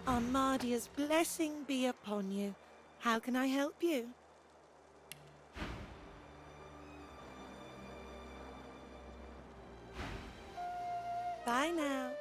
Armadia's blessing be upon you. How can I help you? Bye now.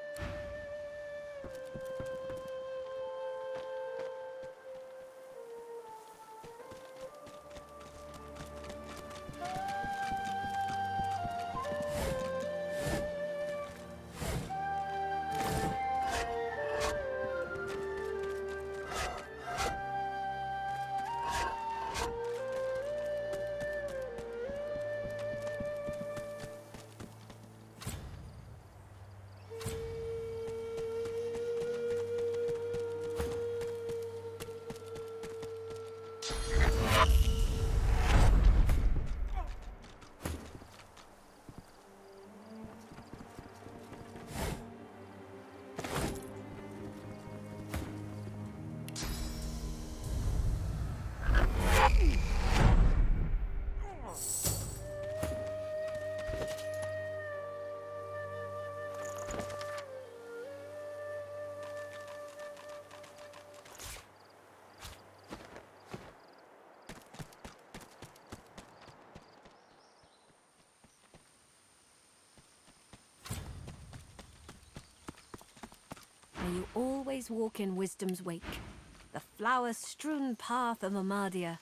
May you always walk in wisdom's wake, the flower-strewn path of Armadia.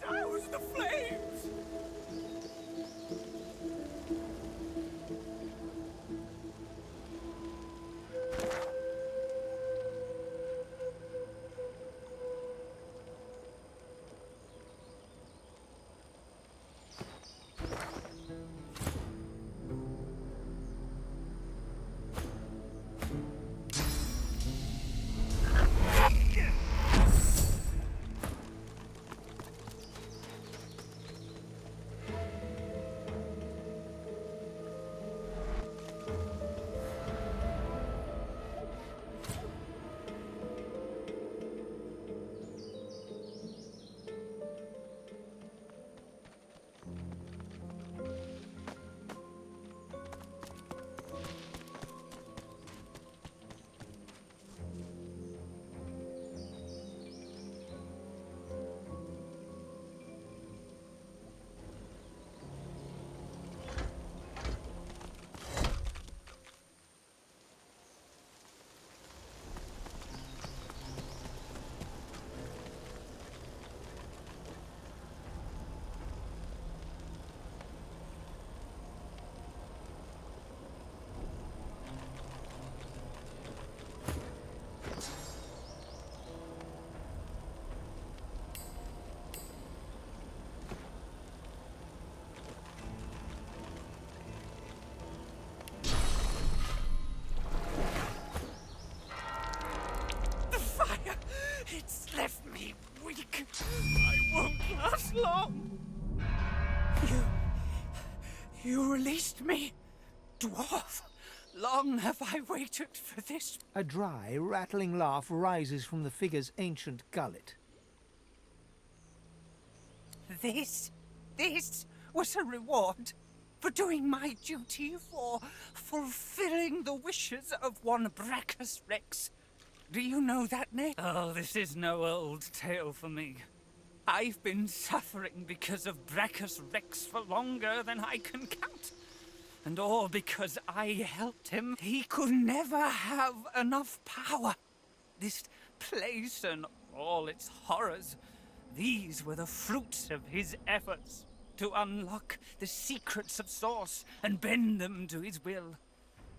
Douse the flames! It's left me weak. I won't last long. You released me, dwarf. Long have I waited for this. A dry, rattling laugh rises from the figure's ancient gullet. This was a reward for doing my duty, for fulfilling the wishes of one Brachus Rex. Do you know that name? Oh, this is no old tale for me. I've been suffering because of Brachus Rex for longer than I can count. And all because I helped him. He could never have enough power. This place and all its horrors, these were the fruits of his efforts to unlock the secrets of Source and bend them to his will.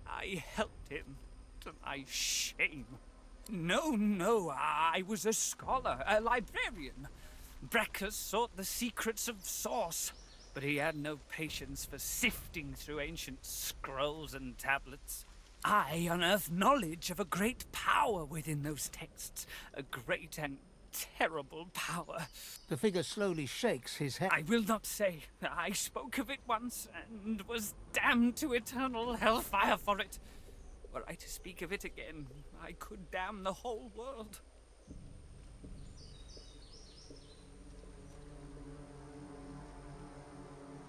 I helped him to my shame. No, I was a scholar, a librarian. Brachus sought the secrets of Source, but he had no patience for sifting through ancient scrolls and tablets. I unearthed knowledge of a great power within those texts, a great and terrible power. The figure slowly shakes his head. I will not say. I spoke of it once, and was damned to eternal hellfire for it. Were I to speak of it again, I could damn the whole world.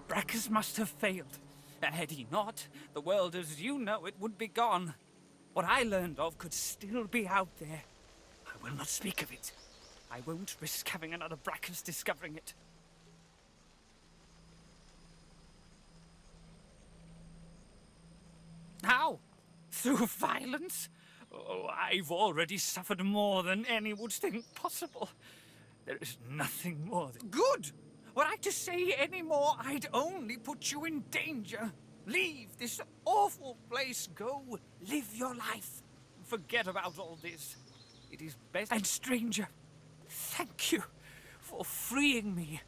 Brachus must have failed. Had he not, the world as you know it would be gone. What I learned of could still be out there. I will not speak of it. I won't risk having another Brachus discovering it. How? Through violence? Oh, I've already suffered more than any would think possible. There is nothing more than... Good! Were I to say any more, I'd only put you in danger. Leave this awful place. Go live your life. Forget about all this. It is best. And stranger, thank you for freeing me.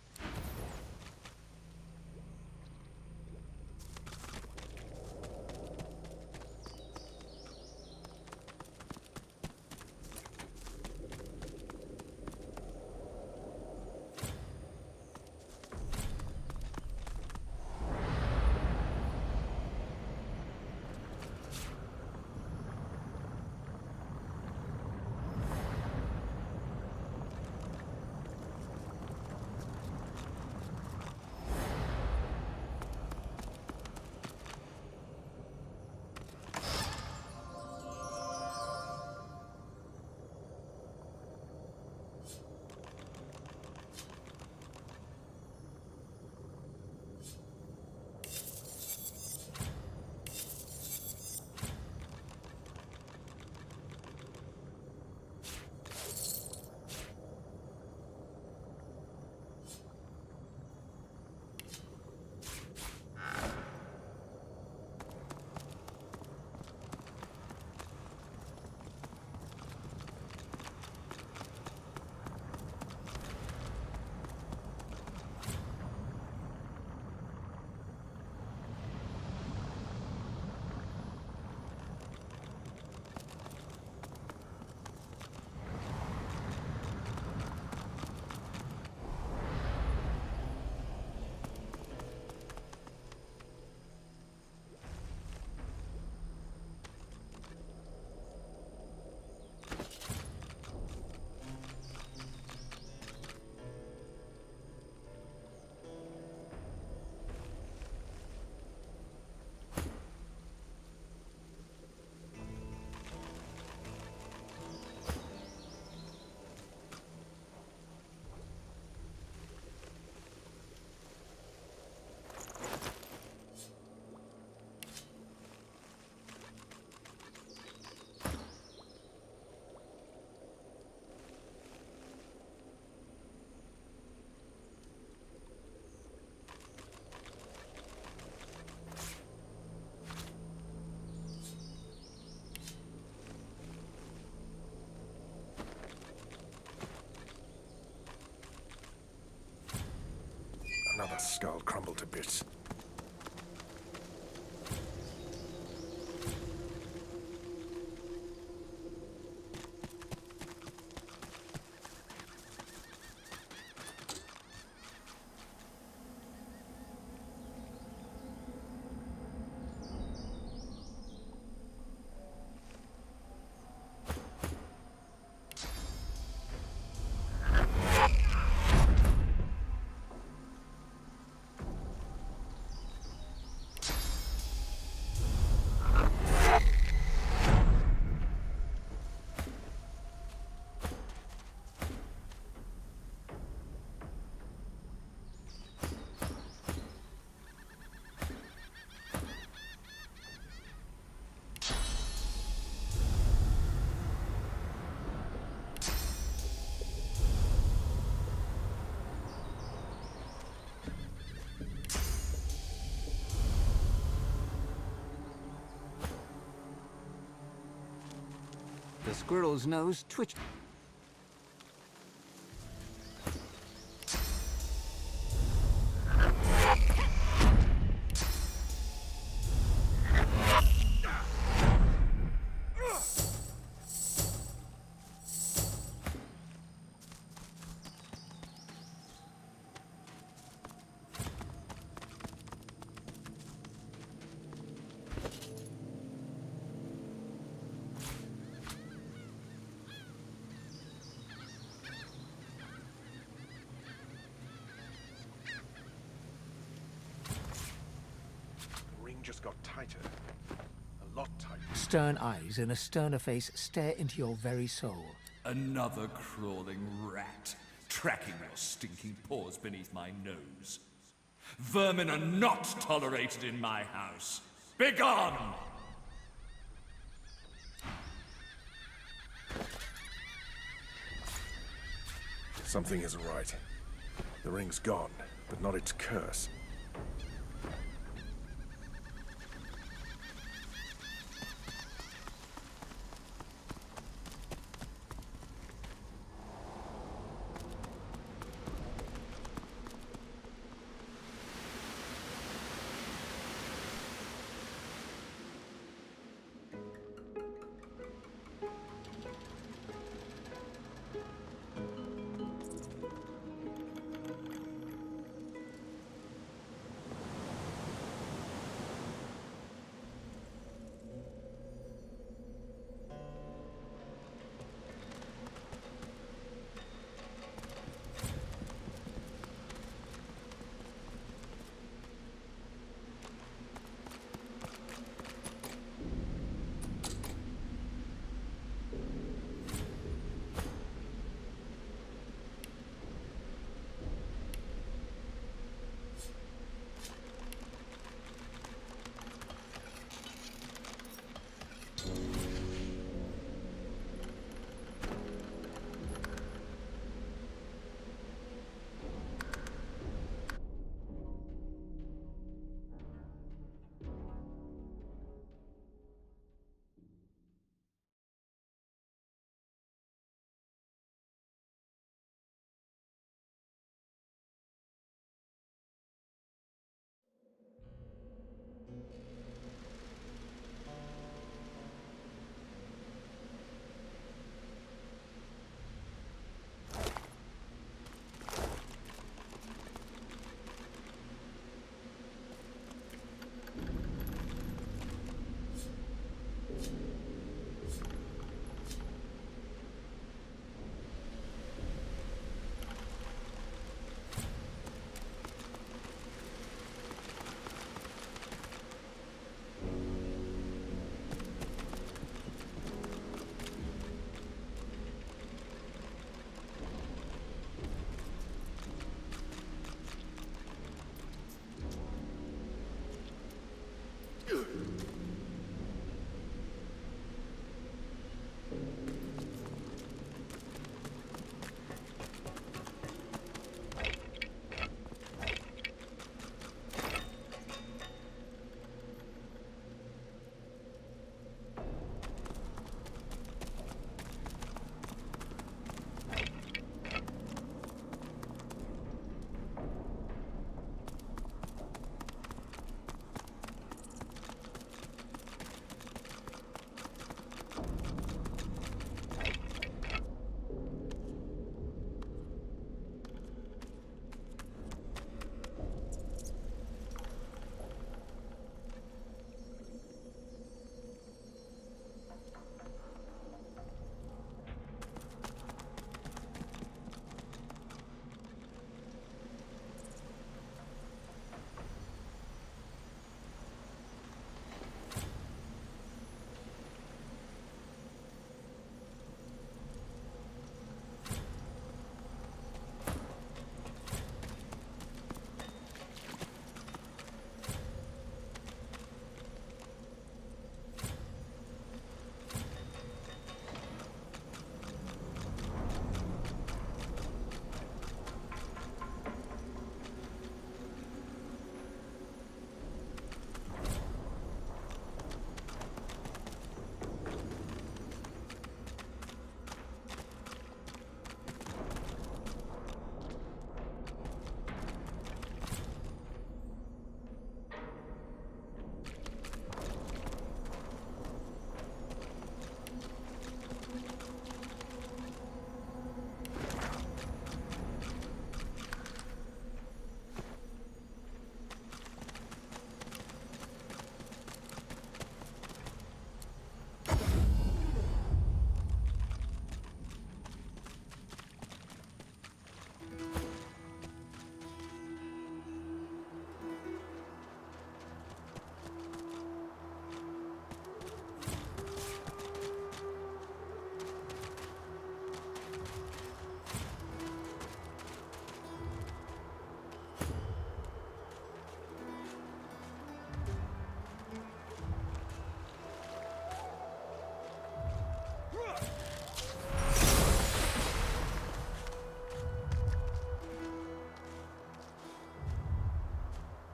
Another skull crumbled to bits. The squirrel's nose twitched. The ring just got tighter. A lot tighter. Stern eyes in a sterner face stare into your very soul. Another crawling rat, tracking your stinking paws beneath my nose. Vermin are not tolerated in my house. Begone! Something isn't right. The ring's gone, but not its curse.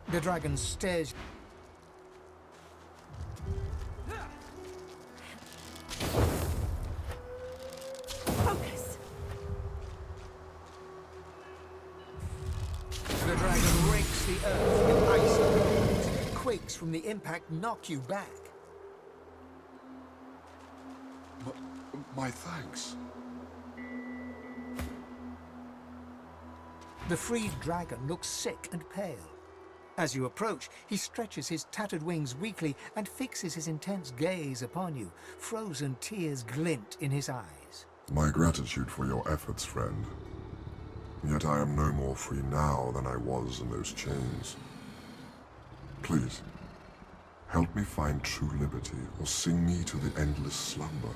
The dragon stares. Focus. The dragon rakes the earth with ice. Quakes from the impact knock you back. My thanks. The freed dragon looks sick and pale. As you approach, he stretches his tattered wings weakly and fixes his intense gaze upon you. Frozen tears glint in his eyes. My gratitude for your efforts, friend. Yet I am no more free now than I was in those chains. Please, help me find true liberty, or sing me to the endless slumber.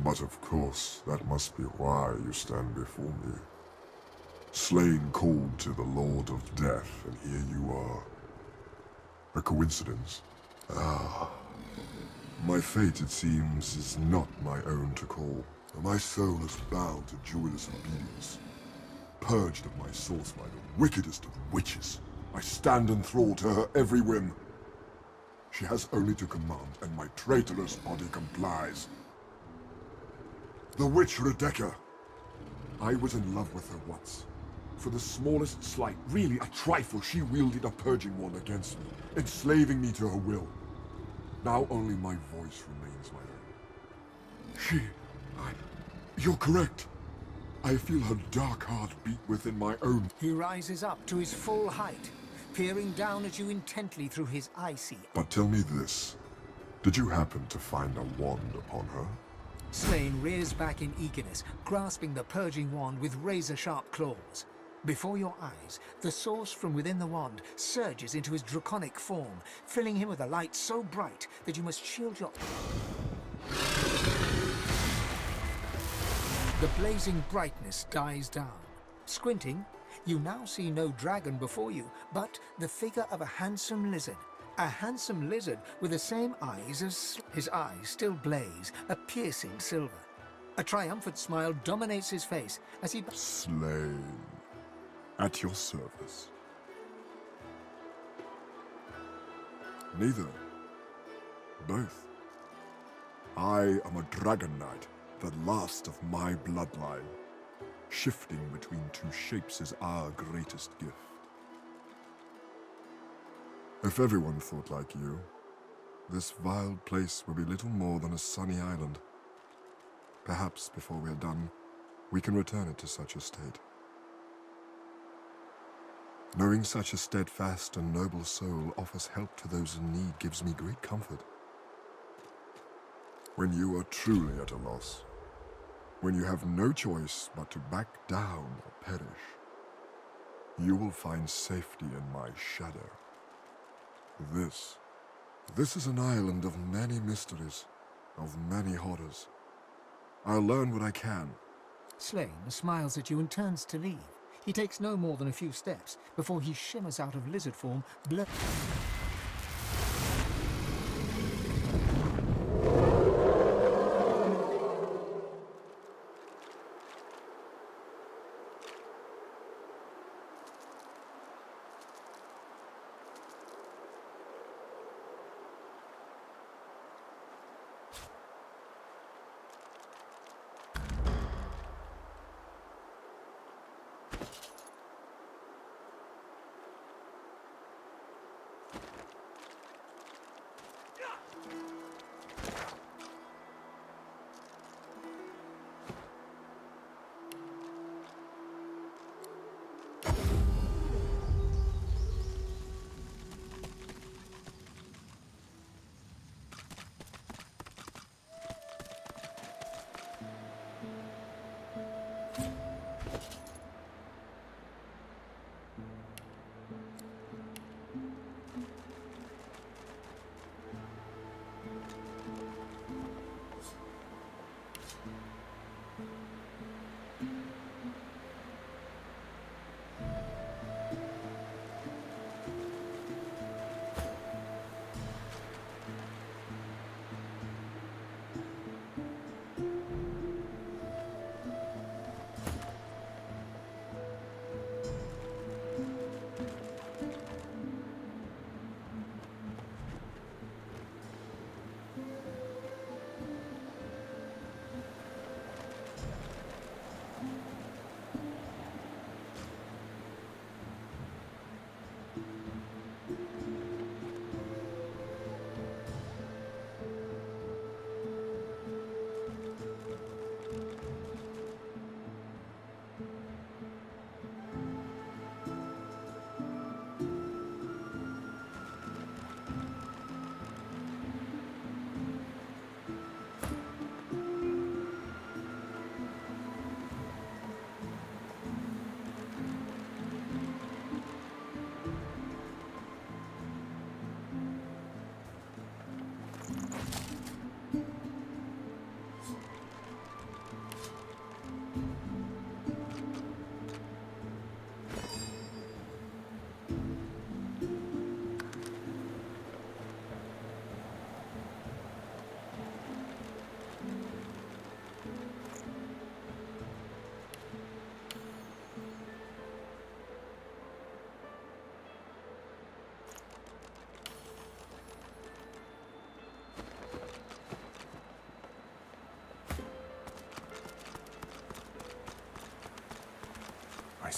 But of course, that must be why you stand before me. Slain called to the Lord of Death, and here you are. A coincidence? Ah. My fate, it seems, is not my own to call. My soul is bound to joyless obedience. Purged of my source by the wickedest of witches, I stand enthralled to her every whim. She has only to command, and my traitorous body complies. The witch Rebecca. I was in love with her once. For the smallest slight, really a trifle, she wielded a purging wand against me, enslaving me to her will. Now only my voice remains my own. You're correct. I feel her dark heart beat within my own. He rises up to his full height, peering down at you intently through his icy. But tell me this. Did you happen to find a wand upon her? Slain rears back in eagerness, grasping the purging wand with razor-sharp claws. Before your eyes, the source from within the wand surges into his draconic form, filling him with a light so bright that you must shield your... The blazing brightness dies down. Squinting, you now see no dragon before you, but the figure of a handsome lizard. A handsome lizard with the same eyes as... His eyes still blaze, a piercing silver. A triumphant smile dominates his face as he... Slain. At your service. Neither. Both. I am a dragon knight, the last of my bloodline. Shifting between two shapes is our greatest gift. If everyone thought like you, this vile place will be little more than a sunny island. Perhaps before we're done, we can return it to such a state. Knowing such a steadfast and noble soul offers help to those in need gives me great comfort. When you are truly at a loss, when you have no choice but to back down or perish, you will find safety in my shadow. This is an island of many mysteries, of many horrors. I'll learn what I can. Slain smiles at you and turns to leave. He takes no more than a few steps before he shimmers out of lizard form,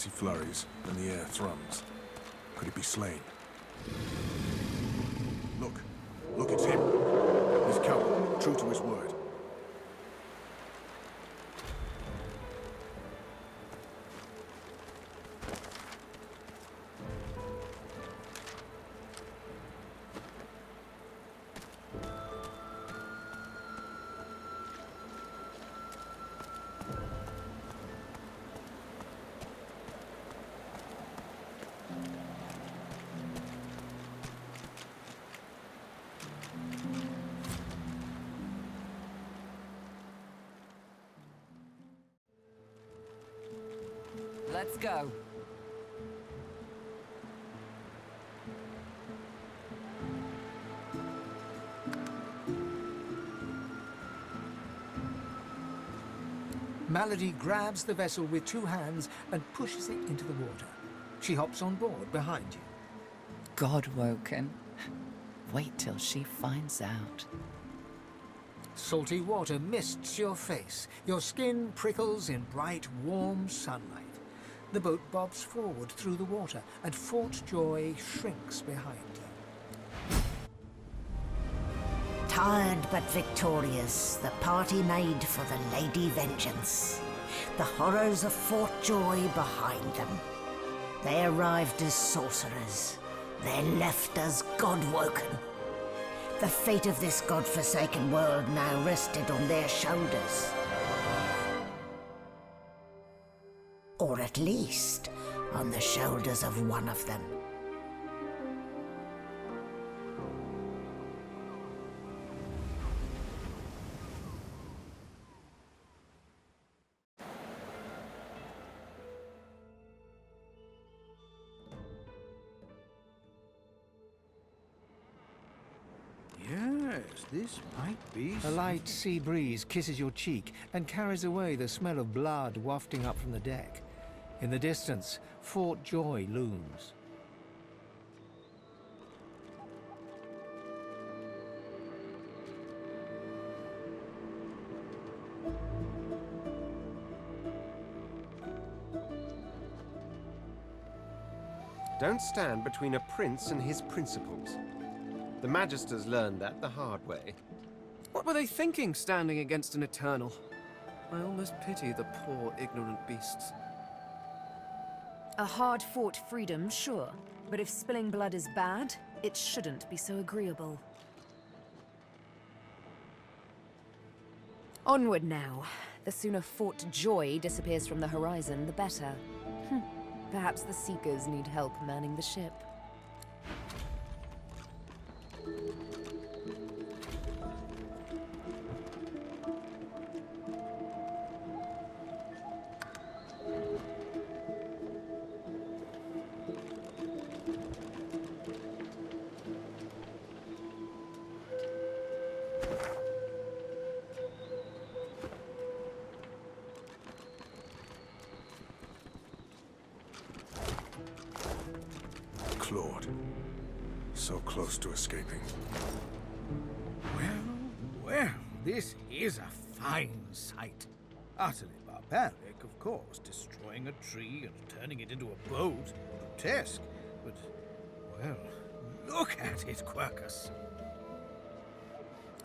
see flurries, and the air thrums. Could it be slain? Look. Look, it's him. He's come, true to his word. Let's go. Malady grabs the vessel with 2 hands and pushes it into the water. She hops on board behind you. God-woken. Wait till she finds out. Salty water mists your face. Your skin prickles in bright, warm sunlight. The boat bobs forward through the water, and Fort Joy shrinks behind you. Tired but victorious, the party made for the Lady Vengeance. The horrors of Fort Joy behind them. They arrived as sorcerers. They left as God-woken. The fate of this God-forsaken world now rested on their shoulders. Or at least on the shoulders of one of them. Yes, this might be... A light sea breeze kisses your cheek and carries away the smell of blood wafting up from the deck. In the distance, Fort Joy looms. Don't stand between a prince and his principles. The Magisters learned that the hard way. What were they thinking, standing against an Eternal? I almost pity the poor, ignorant beasts. A hard-fought freedom, sure. But if spilling blood is bad, it shouldn't be so agreeable. Onward now. The sooner Fort Joy disappears from the horizon, the better. Perhaps the Seekers need help manning the ship. Claude. So close to escaping. Well, this is a fine sight. Utterly barbaric, of course, destroying a tree and turning it into a boat. Grotesque, but, well, look at it, Quercus.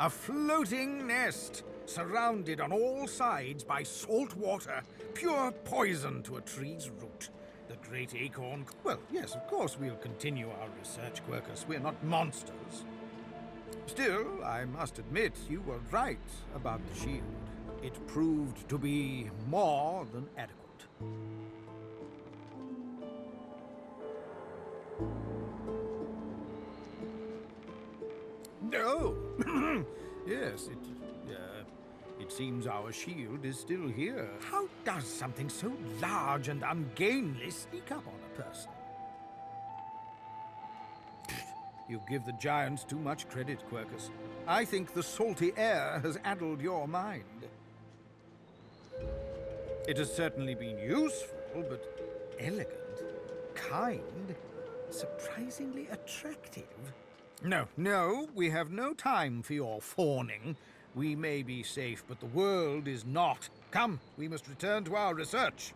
A floating nest, surrounded on all sides by salt water, pure poison to a tree's root. The great acorn... Well, yes, of course we'll continue our research, Quercus. We're not monsters. Still, I must admit you were right about the shield. It proved to be more than adequate. No! Yes, it seems our shield is still here. How does something so large and ungainly sneak up on a person? You give the giants too much credit, Quercus. I think the salty air has addled your mind. It has certainly been useful, but elegant, kind, surprisingly attractive. No, we have no time for your fawning. We may be safe, but the world is not. Come, we must return to our research.